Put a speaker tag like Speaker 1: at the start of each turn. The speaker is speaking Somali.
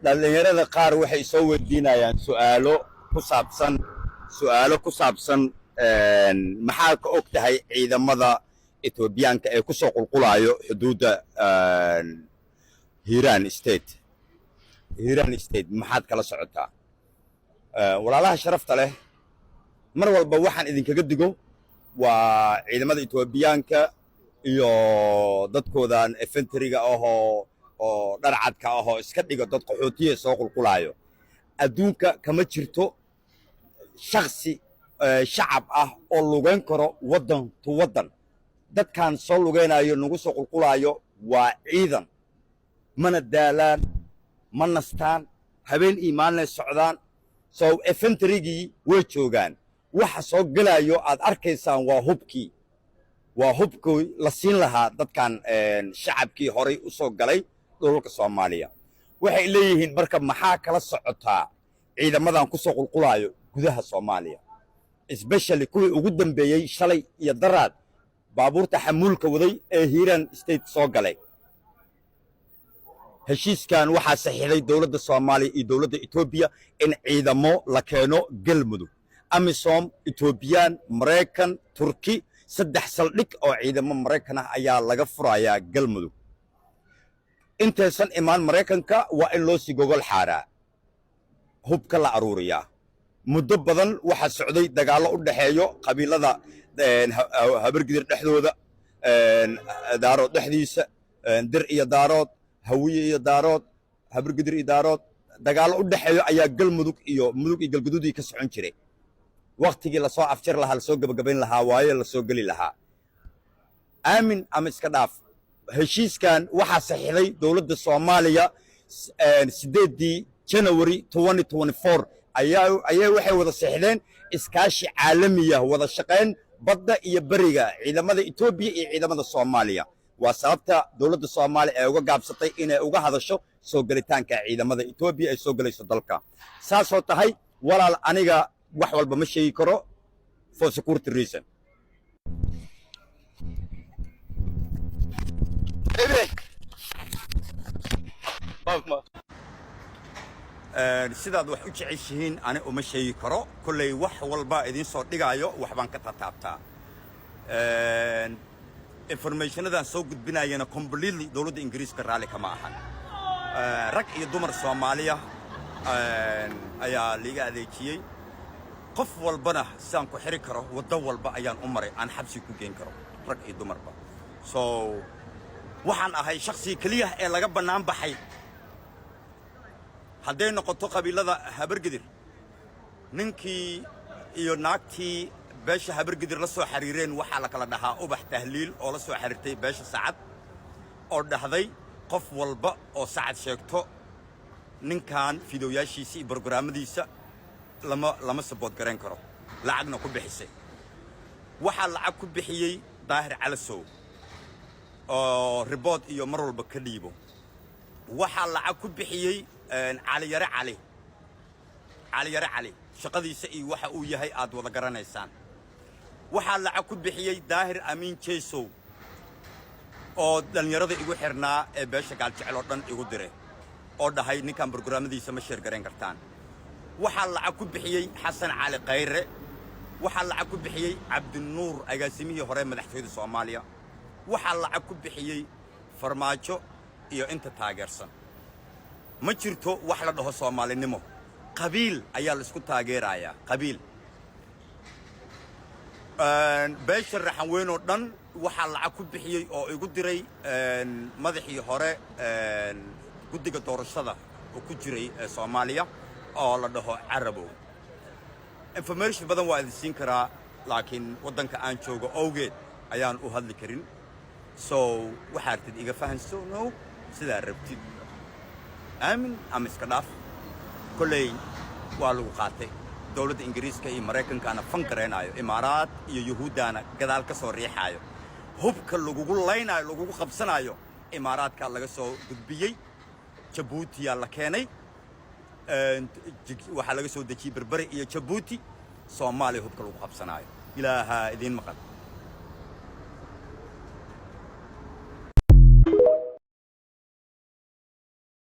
Speaker 1: dhalinyarada qaar waxay soo weydiinayaan su'aalo ku saabsan maxaa ka og tahay ciidamada Etoobiyaanka ee ku soo qulqulayo xuduudda Hiiraan State maxaad kala socotaa walaalaha sharafta leh mar walba waxaan idinkaga digo waa ciidamada Etoobiyaanka iyo dadkoodan infantry-ga oo dharcadka ahoo iska dhiga dad qaxootiye soo qulqulayo adduunka kama jirto shakhsi shacab ah oo lugeyn karo waddan to waddan dadkan soo lugeynayo nagu soo qulqulayo waa ciidan mana daalaan ma nastaan habeen iyo maalin socdaan soo infantry-gii way joogaan waxa soo galayo aad arkaysaan waa hubkii la siin lahaa dadkan shacabkii horay u soo galay dhulka Soomaaliya waxay leeyihiin marka maxaa kala socotaa ciidamadan ku soo qulqulayo gudaha Soomaaliya especially kuwii ugu dambeeyay shalay iyo daraad baabuurta xamuulka waday ee Hiiraan State soo galay heshiiskan waxaa saxiixday dawladda Soomaaliya iyo dawladda Itoobiya in ciidamo la keeno Galmudug AMISOM Etoobiyaan Mareykan Turki saddex saldhig oo ciidamo Mareykan ah ayaa laga furayaa Galmudug intaysan imaan Mareykanka waa in loo sii gogol xaaraa hubka la aruuriyaa muddo badan waxaa socday dagaallo u dhaxeeyo qabiilada habargidir dhexdooda daarood dhexdiisa dir iyo daarood hawiye iyo daarood habargidir iyo daarood dagaallo u dhaxeeyo ayaa Galmudug iyo mudug iyo galguduudii ka socon jiray waqtigii la soo afjir lahaa la soo gabagabayn lahaa waaye la soo gali lahaa aamin ama iska dhaaf heshiiskan waxaa saxiixday dawladda Soomaaliya 8 January 2024 ayaa waxay wada saxiixdeen iskaashi caalami ah wada shaqeyn badda iyo bariga ciidamada Itoobiya iyo ciidamada Soomaaliya waa sababta dawladda Soomaaliya ay uga gaabsatay inay uga hadasho soo galitaanka ciidamada Itoobiya ay soo galayso dalka saasoo tahay walaal aniga wax walba ma sheegi karo for security reason sidaad wax u jeceshihiin ani uma sheegi karo kullay wax walba idin soo dhigayo waxbaan ka taabtaa informationadan soo gudbinayana completely dawladda Ingiriiska raali kama ahan rag iyo dumar Soomaaliya ayaa liiga adeejiyay qof walbana saan ku xiri karo wada walba ayaan u maray aan xabsi ku geen karo rag iyo dumarba so waxaan ahay shakhsi kaliya ee laga banaan baxay hadday noqoto qabiilada habargidir ninkii iyo naagtii beesha habargidir la soo xariireen waxaa la kala dhahaa ubax tahliil oo la soo xariirtay beesha Sacad oo dhahday qof walba oo Sacad sheegto ninkan fiidiyoyaashiisa iyo barnaamijyadiisa lama support garan karo lacagna ku bixisay waxa lacag ku bixiyay Daahir Calasow oo report iyo mar walba ka dhiibo waxa lacag ku bixiyay cali yare cali shaqadiisa iyo waxa uu yahay aad wada garanaysaan waxa lacag ku bixiyay Daahir Amiin Jeesow oo dhalinyarada igu xirnaa ee beesha gaal jecel oo dhan igu diray oo dhahay ninkan barnaamijyadiisa ma sheer garan kartaan waxa lacag ku bixiyay Xasan Cali Qayre waxa lacag ku bixiyay Cabdinuur agaasimihii hore madaxtooyada Soomaaliya waxa lacag ku bixiyay Farmaajo iyo inta taageersan ma jirto wax la dhaho Soomaalinimo qabiil ayaa la isku taageerayaa qabiil beesha raxan weyn oo dhan waxa lacag ku bixiyay oo igu diray madaxii hore guddiga doorashada oo ku jiray Soomaaliya oo la dhaho Carabow information badan waa idin siin karaa laakiin wadanka aan joogo awgeed ayaan u hadli karin so waxaad iga fahanso no sida rabtid aamin ama iska dhaaf kullay waa lagu qaatay dawladda Ingiriiska iyo Mareykankana fan gareenayo Imaaraad iyo Yahuudana gadaal ka soo riixayo hubka lagu laynayo lagu qabsanayo Imaaraadka laga soo gudbiyay Djibouti la keenay waxa laga soo dajiyay Berberi iyo Djibouti Soomaaliya hubka lagu qabsanayo ilaaha idin maqan